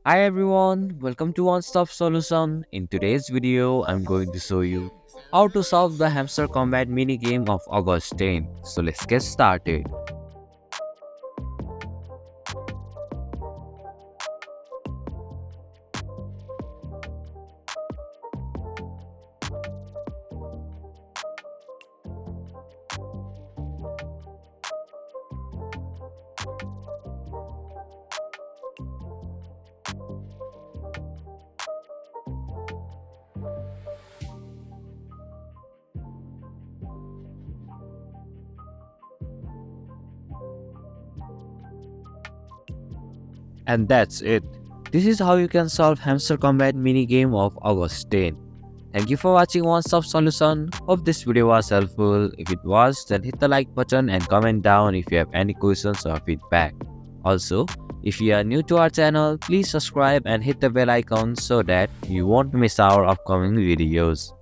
Hi everyone, welcome to One Stop Solution. In today's video, I'm going to show you how to solve the Hamster Combat mini game of Augustine. So let's get started. And that's it. This is how you can solve Hamster Combat mini game of Augustine. Thank you for watching One Stop Solution. Hope this video was helpful. If it was, then hit the like button and comment down if you have any questions or feedback. Also, if you are new to our channel, please subscribe and hit the bell icon so that you won't miss our upcoming videos.